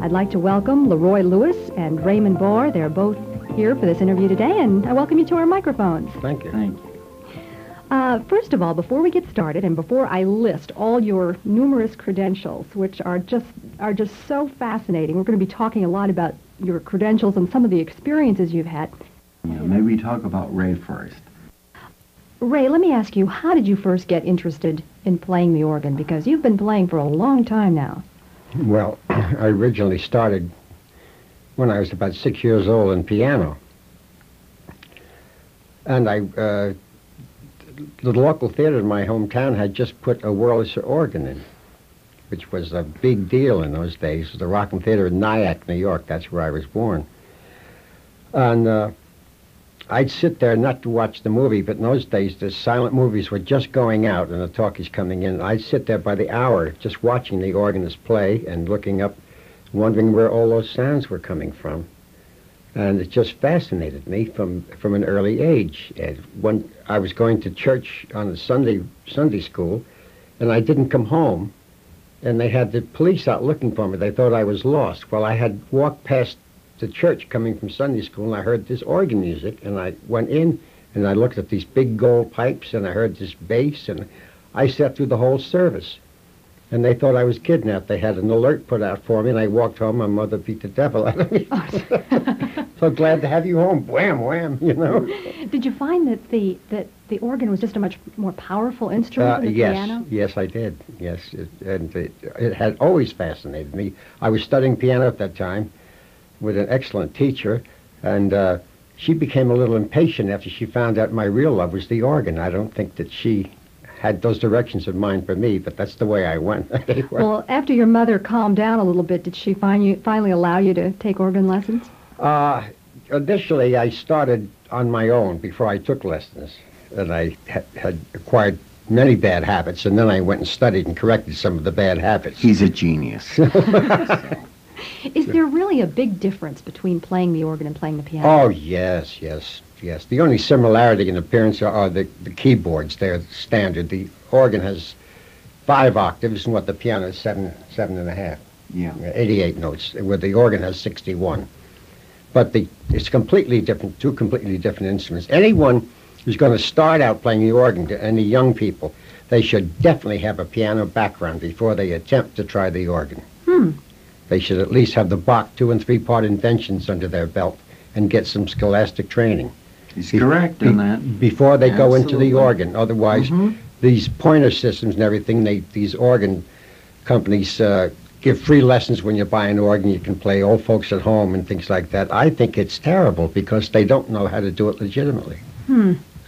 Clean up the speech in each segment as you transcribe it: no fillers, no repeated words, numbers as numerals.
I'd like to welcome Leroy Lewis and Raymond Bohr. They're both here for this interview today, and I welcome you to our microphones. Thank you. Thank you. First of all, before we get started, and before I list all your numerous credentials, which are just so fascinating, we're going to be talking a lot about your credentials and some of the experiences you've had. Yeah, maybe we talk about Ray first. Ray, let me ask you, how did you first get interested in playing the organ? Because you've been playing for a long time now. Well, I originally started when I was about 6 years old in piano. And the local theater in my hometown had just put a Wurlitzer organ in, which was a big deal in those days. It was the Rockham Theater in Nyack, New York. That's where I was born. And I'd sit there not to watch the movie, but in those days the silent movies were just going out and the talkies coming in. I'd sit there by the hour just watching the organist play and looking up, wondering where all those sounds were coming from. And it just fascinated me from an early age. And when I was going to church on a Sunday school, and I didn't come home, and they had the police out looking for me. They thought I was lost. Well, I had walked past the church coming from Sunday school, and I heard this organ music, and I went in, and I looked at these big gold pipes, and I heard this bass, and I sat through the whole service. And they thought I was kidnapped. They had an alert put out for me, and I walked home. My mother beat the devil out of me. So glad to have you home. Wham, wham, you know. Did you find that the organ was just a much more powerful instrument than the piano? Yes, I did. Yes, it had always fascinated me. I was studying piano at that time with an excellent teacher, and she became a little impatient after she found out my real love was the organ. I don't think that she had those directions in mind for me, but that's the way I went. Well, after your mother calmed down a little bit, did she finally allow you to take organ lessons? Initially, I started on my own before I took lessons, and I had acquired many bad habits, and then I went and studied and corrected some of the bad habits. He's a genius. Is there really a big difference between playing the organ and playing the piano? Oh, yes. The only similarity in appearance are the keyboards. They're standard. The organ has 5 octaves, and the piano is 7.5. Yeah. 88 notes, where the organ has 61. But it's completely different, 2 completely different instruments. Anyone who's going to start out playing the organ, to any young people, they should definitely have a piano background before they attempt to try the organ. They should at least have the Bach 2- and 3-part inventions under their belt and get some scholastic training. He's correct in that. Before they go into the organ. Otherwise, these pointer systems and everything, these organ companies give free lessons when you buy an organ. You can play old folks at home and things like that. I think it's terrible because they don't know how to do it legitimately.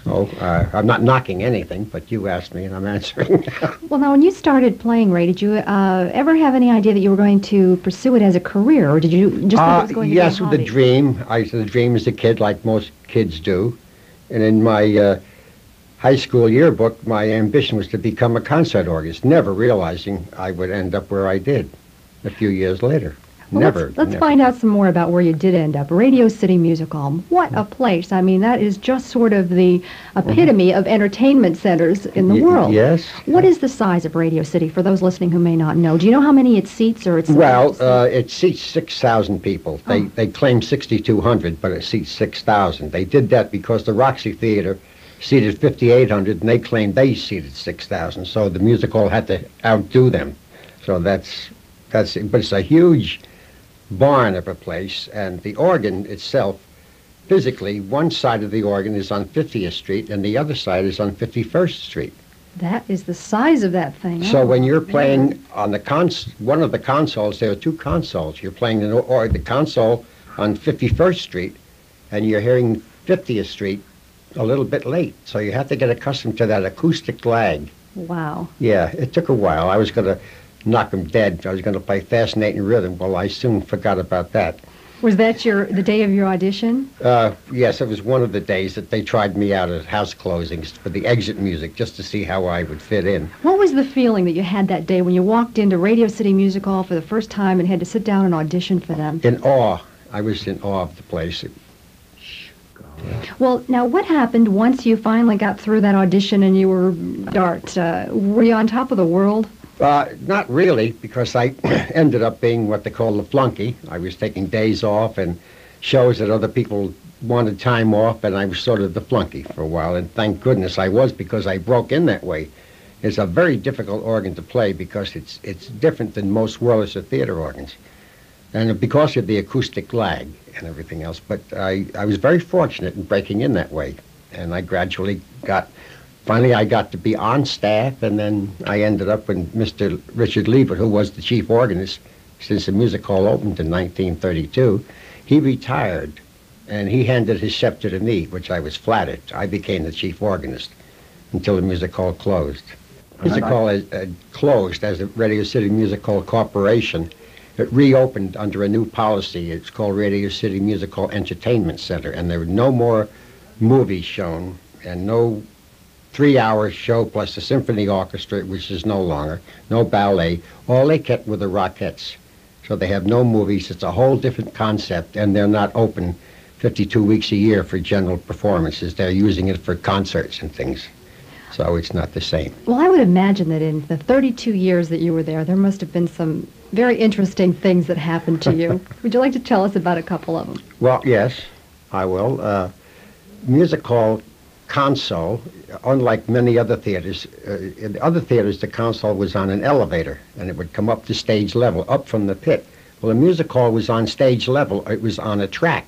So I'm not knocking anything, but you asked me and I'm answering. Well, now, when you started playing, Ray, did you ever have any idea that you were going to pursue it as a career, or did you just think it was going to be a hobby? Yes, with the dream. I had a dream as a kid, like most kids do. And in my high school yearbook, my ambition was to become a concert organist, never realizing I would end up where I did a few years later. Well, let's find out some more about where you did end up. Radio City Music Hall. What a place. I mean, that is just sort of the epitome of entertainment centers in the world. Yes. What is the size of Radio City, for those listening who may not know? Do you know how many it seats? Or it seats 6,000 people. They claim 6,200, but it seats 6,000. They did that because the Roxy Theater seated 5,800, and they claimed they seated 6,000. So the music hall had to outdo them. So that's but it's a huge barn of a place, and the organ itself, physically, one side of the organ is on 50th Street and the other side is on 51st Street. That is the size of that thing. So when you're playing on one of the consoles, there are 2 consoles. You're playing the console on 51st Street, and you're hearing 50th Street a little bit late. So you have to get accustomed to that acoustic lag. Wow. Yeah, it took a while. I was going to knock them dead. I was going to play Fascinating Rhythm. Well, I soon forgot about that. Was that the day of your audition? Yes, it was one of the days that they tried me out at house closings for the exit music, just to see how I would fit in. What was the feeling that you had that day when you walked into Radio City Music Hall for the first time and had to sit down and audition for them? In awe. I was in awe of the place. Well, now, what happened once you finally got through that audition and you were were you on top of the world? Not really, because I ended up being what they call the flunky. I was taking days off and shows that other people wanted time off, and I was sort of the flunky for a while. And thank goodness I was, because I broke in that way. It's a very difficult organ to play because it's different than most Wurlitzer theater organs, and because of the acoustic lag and everything else. But I was very fortunate in breaking in that way, and I gradually finally I got to be on staff, and then I ended up with Mr. Richard Liebert, who was the chief organist since the music hall opened in 1932. He retired, and he handed his scepter to me, which I was flattered. I became the chief organist until the music hall closed. Music hall closed as the Radio City Music Hall Corporation. It reopened under a new policy. It's called Radio City Music Hall Entertainment Center, and there were no more movies shown and no 3-hour show plus the symphony orchestra, which is no longer, no ballet. All they kept were the Rockettes. So they have no movies. It's a whole different concept, and they're not open 52 weeks a year for general performances. They're using it for concerts and things. So it's not the same. Well, I would imagine that in the 32 years that you were there must have been some very interesting things that happened to you. Would you like to tell us about a couple of them? Well, yes, I will. Music hall console, unlike many other theaters, in other theaters the console was on an elevator, and it would come up to stage level, up from the pit. Well, the music hall was on stage level. It was on a track.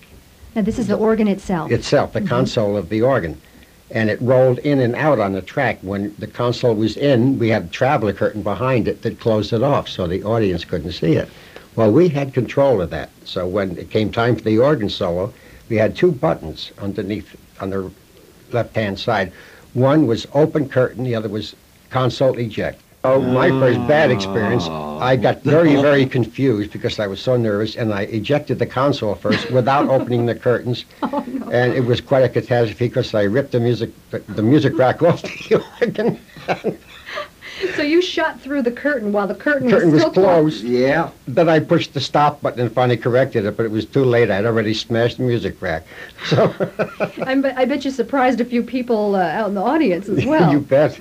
Now, this is the organ itself. The console of the organ. And it rolled in and out on the track. When the console was in, we had a traveler curtain behind it that closed it off so the audience couldn't see it. Well, we had control of that. So when it came time for the organ solo, we had 2 buttons underneath on the left-hand side. One was open curtain, the other was console eject. Oh, my first bad experience, I got very, very confused because I was so nervous, and I ejected the console first without opening the curtains. Oh, no. And it was quite a catastrophe because I ripped the music rack off the organ. So you shot through the curtain while the curtain Curtain was was still closed. Yeah. Then I pushed the stop button and finally corrected it, but it was too late. I'd already smashed the music rack. So I bet you surprised a few people out in the audience as well. You bet.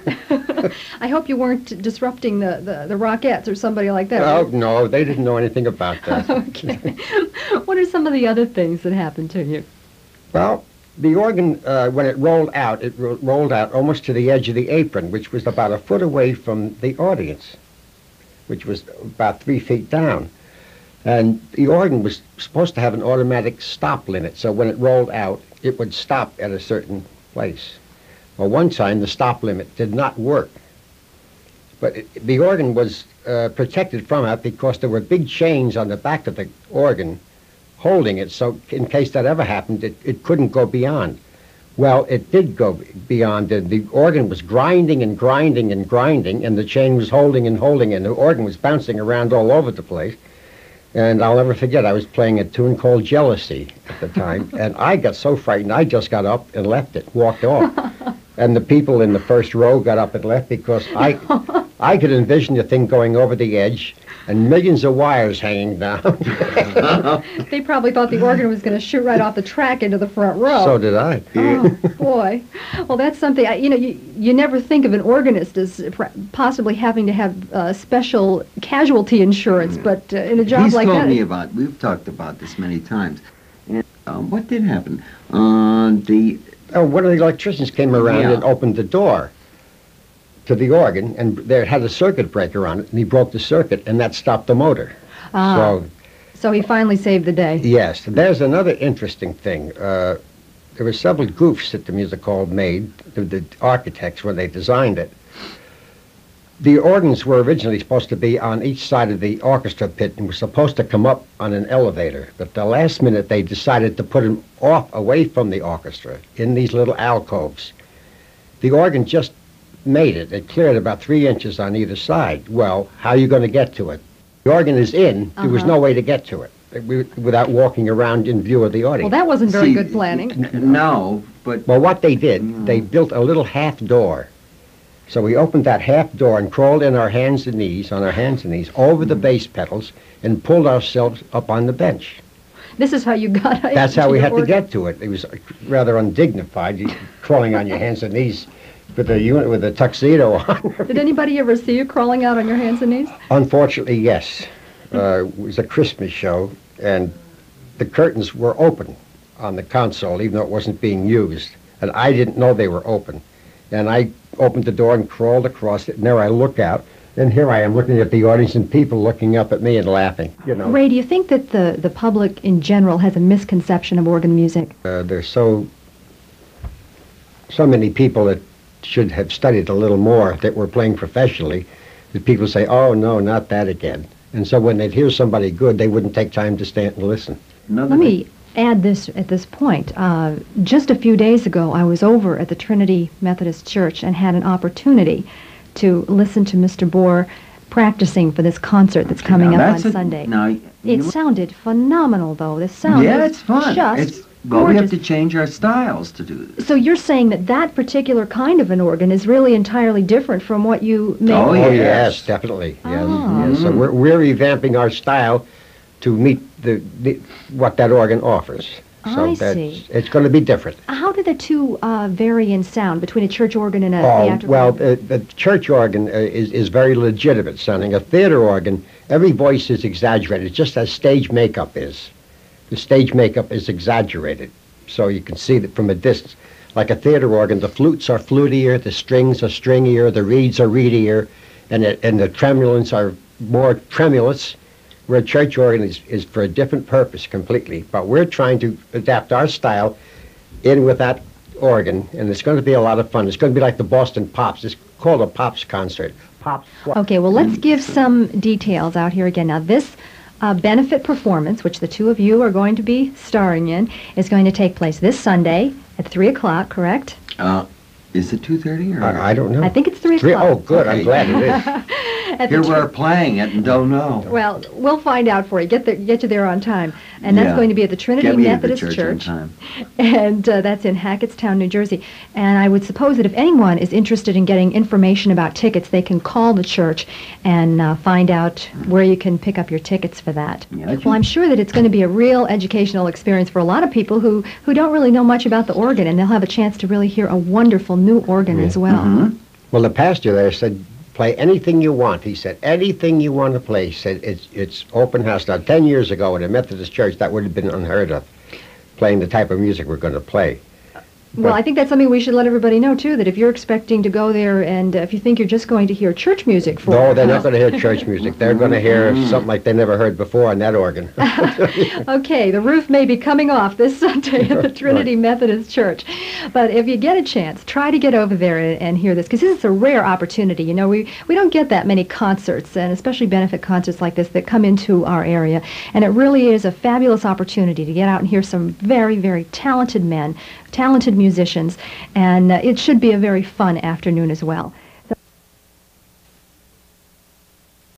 I hope you weren't disrupting the Rockettes or somebody like that. Oh, no, they didn't know anything about that. Okay. What are some of the other things that happened to you? Well, the organ, when it rolled out almost to the edge of the apron, which was about a foot away from the audience, which was about 3 feet down. And the organ was supposed to have an automatic stop limit, so when it rolled out, it would stop at a certain place. Well, one time the stop limit did not work. But the organ was protected from it because there were big chains on the back of the organ holding it, so in case that ever happened, it couldn't go beyond. Well, it did go beyond. The organ was grinding and grinding and grinding, and the chain was holding and holding, and the organ was bouncing around all over the place. And I'll never forget, I was playing a tune called Jealousy at the time, and I got so frightened, I just got up and left it, walked off. And the people in the first row got up and left because I could envision the thing going over the edge and millions of wires hanging down. They probably thought the organ was going to shoot right off the track into the front row. So did I. Oh, boy. Well, that's something, you never think of an organist as possibly having to have special casualty insurance, but in a job like that... We've talked about this many times. And what did happen? One of the electricians came around and opened the door to the organ, and there had a circuit breaker on it, and he broke the circuit, and that stopped the motor. So he finally saved the day. Yes. There's another interesting thing. There were several goofs that the music hall made, the architects, when they designed it. The organs were originally supposed to be on each side of the orchestra pit and were supposed to come up on an elevator, but the last minute they decided to put them off away from the orchestra in these little alcoves. The organ just made it. It cleared about 3 inches on either side. Well, how are you going to get to it? The organ is in. There was no way to get to it without walking around in view of the audience. Well, that wasn't very good planning. No, but... Well, what they did, they built a little half door. So we opened that half door and crawled in on our hands and knees over the bass pedals and pulled ourselves up on the bench. This is how you got it. That's how we had to get to it. It was rather undignified, crawling on your hands and knees with a unit with a tuxedo on. Did anybody ever see you crawling out on your hands and knees? Unfortunately, yes. It was a Christmas show, and the curtains were open on the console, even though it wasn't being used. And I didn't know they were open. And I opened the door and crawled across it, and there I look out, and here I am looking at the audience and people looking up at me and laughing, you know. Ray, do you think that the public in general has a misconception of organ music? There's so many people that should have studied a little more that were playing professionally, that people say, oh, no, not that again. And so when they'd hear somebody good, they wouldn't take time to stand and listen. Let me add this at this point. Just a few days ago, I was over at the Trinity Methodist Church and had an opportunity to listen to Mr. Bohr practicing for this concert that's coming up on Sunday. It sounded phenomenal, though. The sound it's fun. Just well, we have to gorgeous. change our styles to do this. So you're saying that that particular kind of an organ is really entirely different from what you make? Oh, Oh, yes. yes, definitely. Yes, Oh. yes. So we're revamping our style to meet the what that organ offers. So I see. It's going to be different. How do the two vary in sound between a church organ and a Oh, theatrical well, organ? the church organ is very legitimate sounding. A theater organ, every voice is exaggerated, just as stage makeup is. The stage makeup is exaggerated, so you can see that from a distance. Like a theater organ, the flutes are flutier, the strings are stringier, the reeds are reedier, and the tremulants are more tremulous, where a church organ is for a different purpose completely. But we're trying to adapt our style in with that organ, and it's going to be a lot of fun. It's going to be like the Boston Pops. It's called a Pops concert. Pops. Okay, well, let's give some details out here again. Now, this benefit performance, which the two of you are going to be starring in, is going to take place this Sunday at 3 o'clock, correct? Is it 2:30 or? I don't know. I think it's 3 Oh, o'clock. good. I'm Okay. glad it is. At the Here Tr- we're playing it and don't know. Well, we'll find out for you. Get you there on time. And that's Yeah. going to be at the Trinity Get me to the Methodist church on Church. time. And that's in Hackettstown, New Jersey. And I would suppose that if anyone is interested in getting information about tickets, they can call the church and find out where you can pick up your tickets for that. Yeah, Well, I'm sure that it's going to be a real educational experience for a lot of people who don't really know much about the organ, and they'll have a chance to really hear a wonderful new organ as well. Mhm. Well, the pastor there said, play anything you want. He said, anything you want to play. He said, it's open house. Now, 10 years ago in a Methodist church, that would have been unheard of, playing the type of music we're going to play. Well, But- I think that's something we should let everybody know, too, that if you're expecting to go there and if you think you're just going to hear church music for No, they're not going to hear church music. They're going to hear something like they never heard before on that organ. Okay, the roof may be coming off this Sunday at the Trinity Methodist Church. But if you get a chance, try to get over there and hear this, because this is a rare opportunity. You know, we don't get that many concerts, and especially benefit concerts like this, that come into our area. And it really is a fabulous opportunity to get out and hear some very, very talented men, talented musicians, and it should be a very fun afternoon as well.